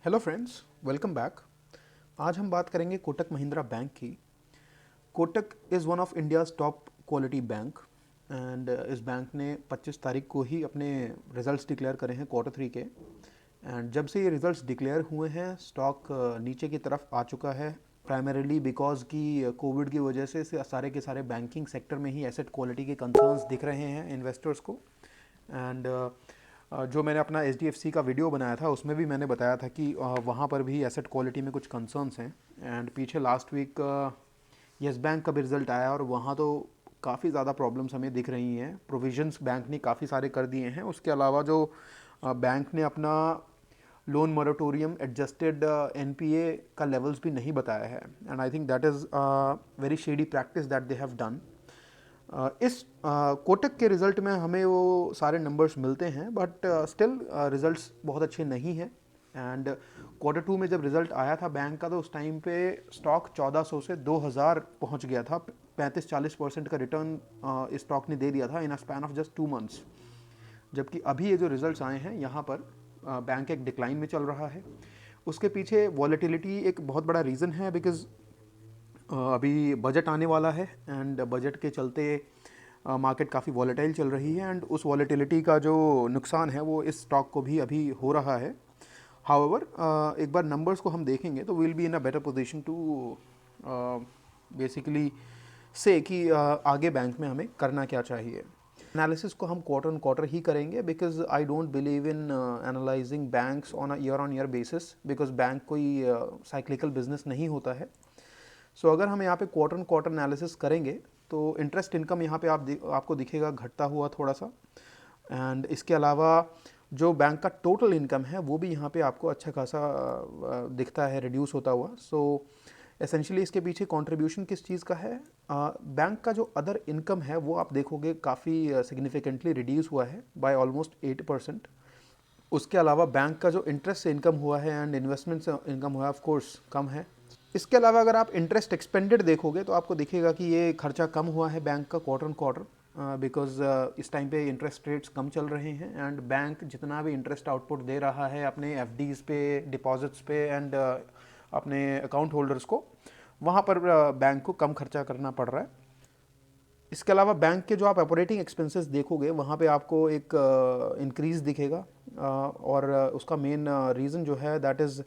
Hello friends, welcome back. आज हम बात करेंगे कोटक महिंद्रा बैंक की। Kotak is one of India's top quality bank and इस बैंक ने 25 तारीख को ही अपने रिजल्ट्स डिक्लेयर करे हैं क्वार्टर थ्री के। एंड जब से ये रिजल्ट्स डिक्लेयर हुए हैं स्टॉक नीचे की तरफ आ चुका है, प्राइमरीली बिकॉज की कोविड की वजह से सारे के सारे बैंकिंग सेक्टर में ही एसेट क्वालिटी के कंसर्न्स दिख रहे हैं इन्वेस्टर्स को। एंड जो मैंने अपना एच का वीडियो बनाया था उसमें भी मैंने बताया था कि वहाँ पर भी एसेट क्वालिटी में कुछ कंसर्न्स हैं। एंड पीछे लास्ट वीक येस बैंक का भी रिज़ल्ट आया और वहाँ तो काफ़ी ज़्यादा प्रॉब्लम्स हमें दिख रही हैं। प्रोविजंस बैंक ने काफ़ी सारे कर दिए हैं। उसके अलावा जो बैंक ने अपना लोन मोरेटोरियम एडजस्टेड एनपीए का लेवल्स भी नहीं बताया है। And I think that is very shady practice that they have done. इस कोटक के रिज़ल्ट में हमें वो सारे नंबर्स मिलते हैं बट स्टिल रिज़ल्ट्स बहुत अच्छे नहीं हैं। एंड क्वार्टर टू में जब रिज़ल्ट आया था बैंक का तो उस टाइम पे स्टॉक 1400 से 2000 पहुंच गया था। 35-40% का रिटर्न इस स्टॉक ने दे दिया था in a span of just 2 months. जबकि अभी ये जो रिज़ल्ट्स आए हैं यहाँ पर बैंक एक डिक्लाइन में चल रहा है। उसके पीछे वॉलेटिलिटी एक बहुत बड़ा रीज़न है बिकॉज अभी बजट आने वाला है एंड बजट के चलते मार्केट काफ़ी वॉलेटाइल चल रही है एंड उस वॉलेटिलिटी का जो नुकसान है वो इस स्टॉक को भी अभी हो रहा है। हाउएवर एक बार नंबर्स को हम देखेंगे तो will be in a better position to basically say कि आगे बैंक में हमें करना क्या चाहिए। एनालिसिस को हम क्वार्टर ऑन क्वार्टर ही करेंगे because I don't believe in analysing banks on year basis because bank कोई साइक्लिकल बिजनेस नहीं होता है। सो अगर हम यहाँ पे क्वार्टर ऑन क्वार्टर एनालिसिस करेंगे तो इंटरेस्ट इनकम यहाँ पे आपको दिखेगा घटता हुआ थोड़ा सा। एंड इसके अलावा जो बैंक का टोटल इनकम है वो भी यहाँ पे आपको अच्छा खासा दिखता है रिड्यूस होता हुआ। सो एसेंशियली इसके पीछे कंट्रीब्यूशन किस चीज़ का है? बैंक का जो अदर इनकम है वो आप देखोगे काफ़ी सिग्निफिकेंटली रिड्यूस हुआ है बाय ऑलमोस्ट 8%। उसके अलावा बैंक का जो इंटरेस्ट से इनकम हुआ है एंड इन्वेस्टमेंट से इनकम हुआ है ऑफ कोर्स कम है। इसके अलावा अगर आप इंटरेस्ट एक्सपेंडेड देखोगे तो आपको दिखेगा कि ये खर्चा कम हुआ है बैंक का क्वार्टर ऑन क्वार्टर बिकॉज इस टाइम पे इंटरेस्ट रेट्स कम चल रहे हैं एंड बैंक जितना भी इंटरेस्ट आउटपुट दे रहा है अपने एफडीज पे, डिपॉजिट्स पे एंड अपने अकाउंट होल्डर्स को, वहाँ पर बैंक को कम खर्चा करना पड़ रहा है। इसके अलावा बैंक के जो आप ऑपरेटिंग एक्सपेंसेस देखोगे वहाँ पे आपको एक इंक्रीज दिखेगा और उसका मेन रीज़न जो है that is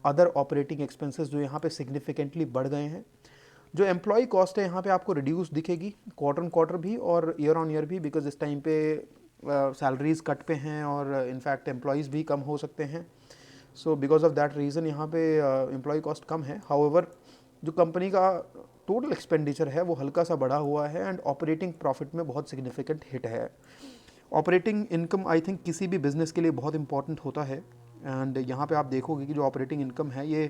other operating expenses जो यहाँ पे सिग्निफिकेंटली बढ़ गए हैं। जो एम्प्लॉय कॉस्ट है यहाँ पे आपको रिड्यूस दिखेगी क्वार्टर ऑन क्वार्टर भी और ईयर ऑन ईयर भी बिकॉज इस टाइम पे सैलरीज कट पे हैं और इनफैक्ट एम्प्लॉयज़ भी कम हो सकते हैं। So because of that reason यहाँ पे एम्प्लॉय कॉस्ट कम है। हाउएवर जो कंपनी का टोटल एक्सपेंडिचर है वो हल्का सा बढ़ा हुआ है एंड ऑपरेटिंग प्रॉफिट में बहुत सिग्निफिकेंट हिट है। ऑपरेटिंग इनकम आई थिंक किसी भी बिजनेस के लिए बहुत इंपॉर्टेंट होता है एंड यहाँ पे आप देखोगे कि जो ऑपरेटिंग इनकम है ये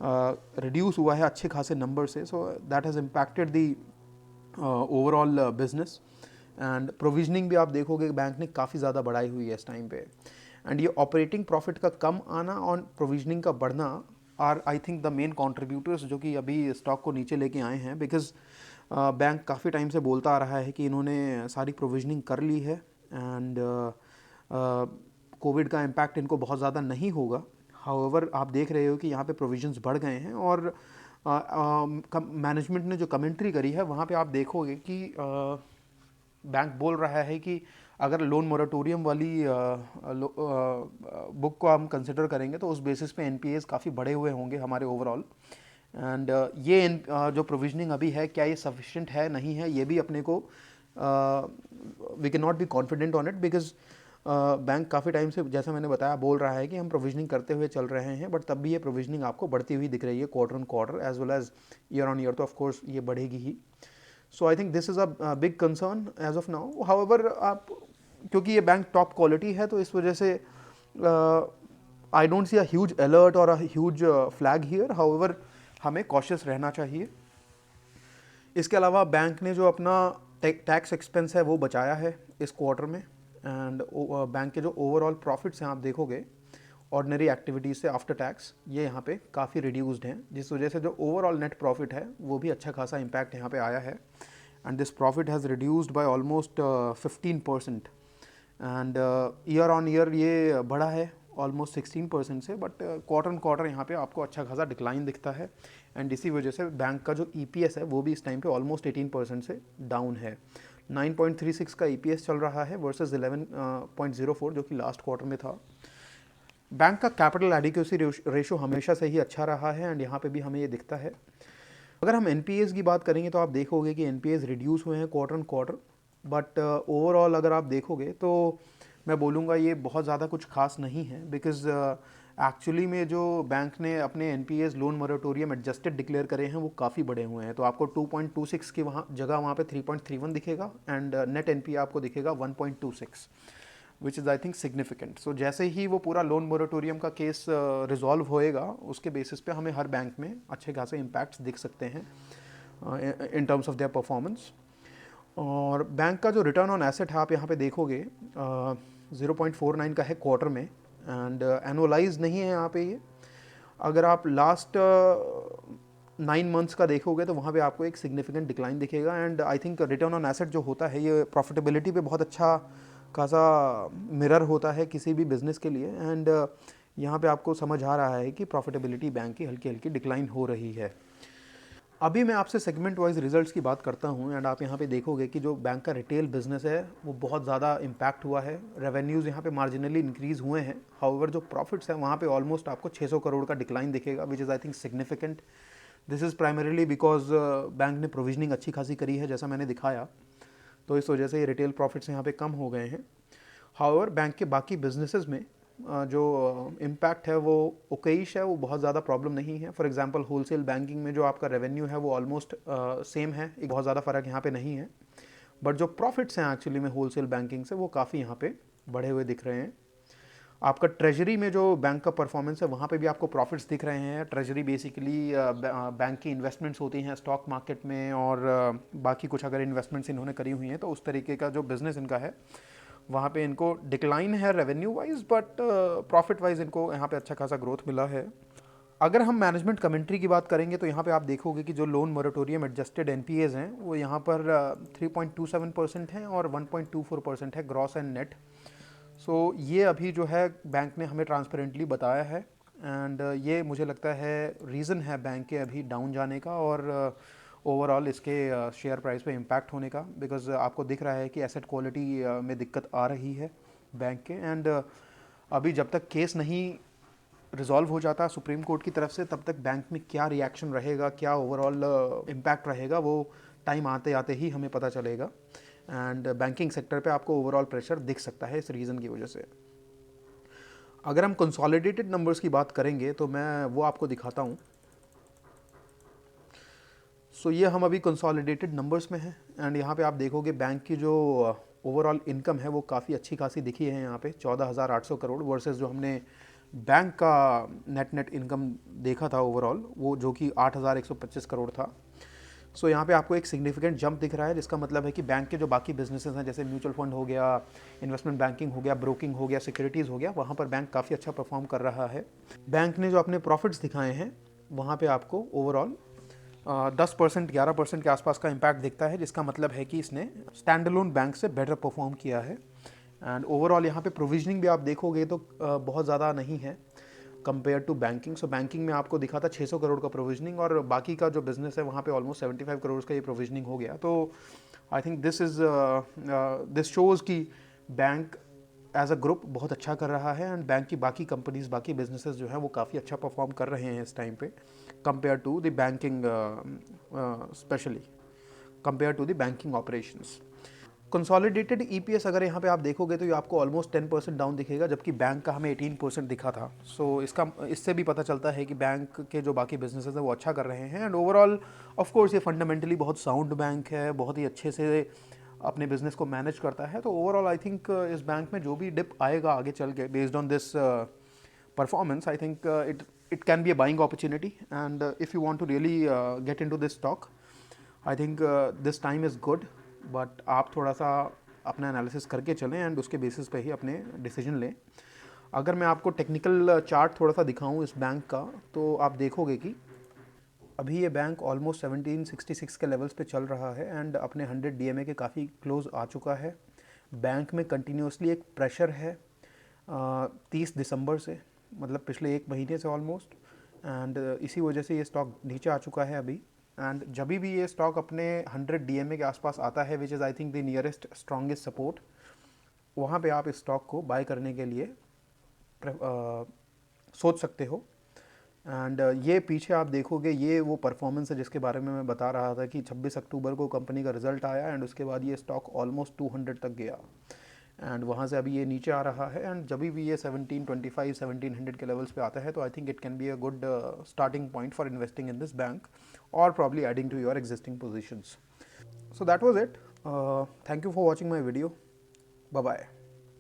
रिड्यूस हुआ है अच्छे खासे नंबर से। So that has impacted the overall business and provisioning भी आप देखोगे बैंक ने काफ़ी ज़्यादा बढ़ाई हुई है इस टाइम पे। एंड ये ऑपरेटिंग प्रॉफिट का कम आना और प्रोविजनिंग का बढ़ना are I think the main contributors जो कि अभी स्टॉक को नीचे लेके आए हैं बिकॉज बैंक काफ़ी टाइम से बोलता आ रहा है कि इन्होंने सारी प्रोविजनिंग कर ली है एंड कोविड का इम्पैक्ट इनको बहुत ज़्यादा नहीं होगा। हाउएवर आप देख रहे हो कि यहाँ पे प्रोविजंस बढ़ गए हैं और मैनेजमेंट ने जो कमेंट्री करी है वहाँ पे आप देखोगे कि बैंक बोल रहा है कि अगर लोन मोरेटोरियम वाली बुक को हम कंसिडर करेंगे तो उस बेसिस पे एनपीएस काफ़ी बढ़े हुए होंगे हमारे ओवरऑल। एंड ये जो प्रोविजनिंग अभी है क्या ये सफिशिएंट है नहीं है ये भी अपने को we can not be confident on it because bank काफ़ी टाइम से जैसा मैंने बताया बोल रहा है कि हम प्रोविजनिंग करते हुए चल रहे हैं बट तब भी ये प्रोविजनिंग आपको बढ़ती हुई दिख रही है quarter on quarter as well as year on year तो ऑफकोर्स ये बढ़ेगी ही। So I think this is a big concern as of now. However आप क्योंकि ये बैंक टॉप क्वालिटी है तो इस वजह से I don't see a huge alert और a huge flag here. However हमें कॉशियस रहना चाहिए। इसके अलावा बैंक ने जो अपना टैक्स एक्सपेंस है वो बचाया है इस क्वार्टर में एंड बैंक के जो ओवरऑल प्रॉफिट्स हैं आप देखोगे ऑर्डिनरी एक्टिविटीज़ से आफ्टर टैक्स ये यहाँ पे काफ़ी रिड्यूस्ड हैं जिस वजह से जो ओवरऑल नेट प्रॉफिट है वो भी अच्छा खासा इम्पैक्ट यहाँ पे आया है and this profit has reduced by almost 15%। And year on year ये बढ़ा है ऑलमोस्ट 16% से, बट क्वार्टर क्वार्टर यहाँ पे आपको अच्छा खासा डिक्लाइन दिखता है। एंड इसी वजह से बैंक का जो EPS है वो भी इस टाइम पे ऑलमोस्ट 18% से डाउन है। 9.36 का EPS चल रहा है वर्सेस 11.04 जो कि लास्ट क्वार्टर में था। बैंक का कैपिटल एडिक्वेसी रेशो हमेशा से ही अच्छा रहा है एंड यहाँ पे भी हमें ये दिखता है। अगर हम NPAs की बात करेंगे तो आप देखोगे कि NPAs रिड्यूस हुए हैं क्वार्टर क्वार्टर, बट ओवरऑल अगर आप देखोगे तो मैं बोलूँगा ये बहुत ज़्यादा कुछ खास नहीं है, बिकॉज एक्चुअली में जो बैंक ने अपने NPAs loan moratorium adjusted declare करे हैं वो काफ़ी बड़े हुए हैं। तो आपको 2.26 की वहाँ पे 3.31 दिखेगा एंड नेट NPA आपको दिखेगा 1.26, which is I think significant. So जैसे ही वो पूरा लोन मोरेटोरियम का केस रिजॉल्व होएगा उसके बेसिस पे हमें हर बैंक में अच्छे खासे इम्पैक्ट्स दिख सकते हैं in terms of their performance. और बैंक का जो रिटर्न ऑन एसेट है आप यहाँ पे देखोगे 0.49 का है क्वार्टर में एंड एनुअलाइज नहीं है यहाँ पे ये। अगर आप लास्ट 9 मंथ्स का देखोगे तो वहाँ पे आपको एक सिग्निफिकेंट डिक्लाइन दिखेगा and I think return on asset जो होता है ये प्रॉफिटेबिलिटी पे बहुत अच्छा खासा मिरर होता है किसी भी बिजनेस के लिए। एंड यहाँ पे आपको समझ आ रहा है कि प्रॉफिटेबिलिटी बैंक की हल्की हल्की डिक्लाइन हो रही है। अभी मैं आपसे सेगमेंट वाइज रिजल्ट्स की बात करता हूँ एंड आप यहाँ पे देखोगे कि जो बैंक का रिटेल बिजनेस है वो बहुत ज़्यादा इम्पैक्ट हुआ है। रेवेन्यूज़ यहाँ पे मार्जिनली इंक्रीज़ हुए हैं, हाउएवर जो प्रॉफिट्स हैं वहाँ पे ऑलमोस्ट आपको 600 करोड़ का डिक्लाइन दिखेगा, विच is I think significant. This is primarily because bank ने प्रोविजनिंग अच्छी खासी करी है जैसा मैंने दिखाया, तो इस वजह से ये रिटेल प्रॉफिट्स यहाँ पे कम हो गए हैं। हाउएवर बैंक के बाकी बिजनेसेस में जो इम्पैक्ट है वो ओकेश है, वो बहुत ज़्यादा प्रॉब्लम नहीं है। फॉर एग्जांपल होलसेल बैंकिंग में जो आपका रेवेन्यू है वो ऑलमोस्ट सेम है, एक बहुत ज़्यादा फ़र्क यहाँ पे नहीं है, बट जो प्रॉफिट्स हैं एक्चुअली में होलसेल बैंकिंग से वो काफ़ी यहाँ पे बढ़े हुए दिख रहे हैं। आपका ट्रेजरी में जो बैंक का परफॉर्मेंस है वहाँ पे भी आपको प्रॉफिट्स दिख रहे हैं। ट्रेजरी बेसिकली बैंक की इन्वेस्टमेंट्स होती हैं स्टॉक मार्केट में और बाकी कुछ अगर इन्वेस्टमेंट्स इन्होंने करी हुई हैं तो उस तरीके का जो बिज़नेस इनका है वहाँ पे इनको डिक्लाइन है revenue wise, but profit wise इनको यहाँ पे अच्छा खासा ग्रोथ मिला है। अगर हम मैनेजमेंट कमेंट्री की बात करेंगे तो यहाँ पे आप देखोगे कि जो लोन मोरेटोरियम एडजस्टेड NPAs हैं वो यहाँ पर 3.27% हैं और 1.24% है ग्रॉस एंड नेट। सो ये अभी जो है बैंक ने हमें ट्रांसपेरेंटली बताया है एंड ये मुझे लगता है रीज़न है बैंक के अभी डाउन जाने का और ओवरऑल इसके शेयर प्राइस पे इम्पैक्ट होने का, बिकॉज आपको दिख रहा है कि एसेट क्वालिटी में दिक्कत आ रही है बैंक के। एंड अभी जब तक केस नहीं रिजॉल्व हो जाता सुप्रीम कोर्ट की तरफ से तब तक बैंक में क्या रिएक्शन रहेगा, क्या ओवरऑल इम्पैक्ट रहेगा, वो टाइम आते आते ही हमें पता चलेगा। एंड बैंकिंग सेक्टर पे आपको ओवरऑल प्रेशर दिख सकता है इस रीज़न की वजह से। अगर हम कंसोलिडेटेड नंबर्स की बात करेंगे तो मैं वो आपको दिखाता हूँ। सो ये हम अभी कंसोलिडेटेड नंबर्स में हैं एंड यहाँ पे आप देखोगे बैंक की जो ओवरऑल इनकम है वो काफ़ी अच्छी खासी दिखी है यहाँ पे 14,800 करोड़ वर्सेस जो हमने बैंक का नेट इनकम देखा था ओवरऑल वो जो कि 8,125 करोड़ था। सो यहाँ पे आपको एक सिग्निफिकेंट जंप दिख रहा है, जिसका मतलब है कि बैंक के जो बाकी बिजनेसेस हैं जैसे म्यूचुअल फंड हो गया, इन्वेस्टमेंट बैंकिंग हो गया, ब्रोकिंग हो गया, सिक्योरिटीज़ हो गया, वहाँ पर बैंक काफ़ी अच्छा परफॉर्म कर रहा है। बैंक ने जो अपने प्रॉफिट्स दिखाए हैं वहाँ पे आपको ओवरऑल 10% 11% के आसपास का इम्पैक्ट दिखता है, जिसका मतलब है कि इसने स्टैंडअलोन बैंक से बेटर परफॉर्म किया है। एंड ओवरऑल यहाँ पे प्रोविजनिंग भी आप देखोगे तो बहुत ज़्यादा नहीं है compare to banking. So banking में आपको दिखा था 600 करोड़ का प्रोविजनिंग और बाकी का जो बिजनेस है वहाँ पे ऑलमोस्ट 75 करोड़ का ये प्रोविजनिंग हो गया। तो आई थिंक दिस शोज़ कि बैंक एज अ ग्रुप बहुत अच्छा कर रहा है एंड बैंक की बाकी कंपनीज बाकी बिजनेसेस जो है वो काफ़ी अच्छा परफॉर्म कर रहे हैं इस टाइम पे compare to the banking, specially compare to the banking operations. Consolidated EPS अगर यहाँ पे आप देखोगे तो ये आपको ऑलमोस्ट 10% डाउन दिखेगा, जबकि बैंक का हमें 18% दिखा था। सो इससे भी पता चलता है कि बैंक के जो बाकी बिजनेसेस हैं वो अच्छा कर रहे हैं एंड ओवरऑल ऑफ कोर्स ये फंडामेंटली बहुत साउंड बैंक है, बहुत ही अच्छे से अपने बिजनेस को मैनेज करता है। तो ओवरऑल आई थिंक इस बैंक में जो भी डिप आएगा आगे चल के based on this performance, I think it can be a buying opportunity and if you want to really get into this stock, I think this time is good, but आप थोड़ा सा अपना एनालिसिस करके चलें एंड उसके basis पे ही अपने decision लें। अगर मैं आपको टेक्निकल चार्ट थोड़ा सा दिखाऊं इस बैंक का तो आप देखोगे कि अभी ये बैंक ऑलमोस्ट 1766 के लेवल्स पे चल रहा है एंड अपने 100 DMA के काफ़ी क्लोज आ चुका है। बैंक में कंटिन्यूसली एक प्रेशर है 30 दिसंबर से, मतलब पिछले 1 महीने से ऑलमोस्ट। एंड इसी वजह से ये स्टॉक नीचे आ चुका है अभी। एंड जब भी ये स्टॉक अपने 100 डीएमए के आसपास आता है, विच is I think the nearest strongest support, वहाँ पे आप इस स्टॉक को बाय करने के लिए सोच सकते हो। एंड ये पीछे आप देखोगे, ये वो परफॉर्मेंस है जिसके बारे में मैं बता रहा था कि 26 अक्टूबर को कंपनी का रिजल्ट आया एंड उसके बाद ये स्टॉक ऑलमोस्ट 200 तक गया एंड वहाँ से अभी ये नीचे आ रहा है। एंड जब भी ये 1725 1700 के लेवल्स पे आता है, तो I think it can be a good starting point for investing in this bank और probably adding to your existing positions. So that was it. Thank you for watching my video. Bye bye.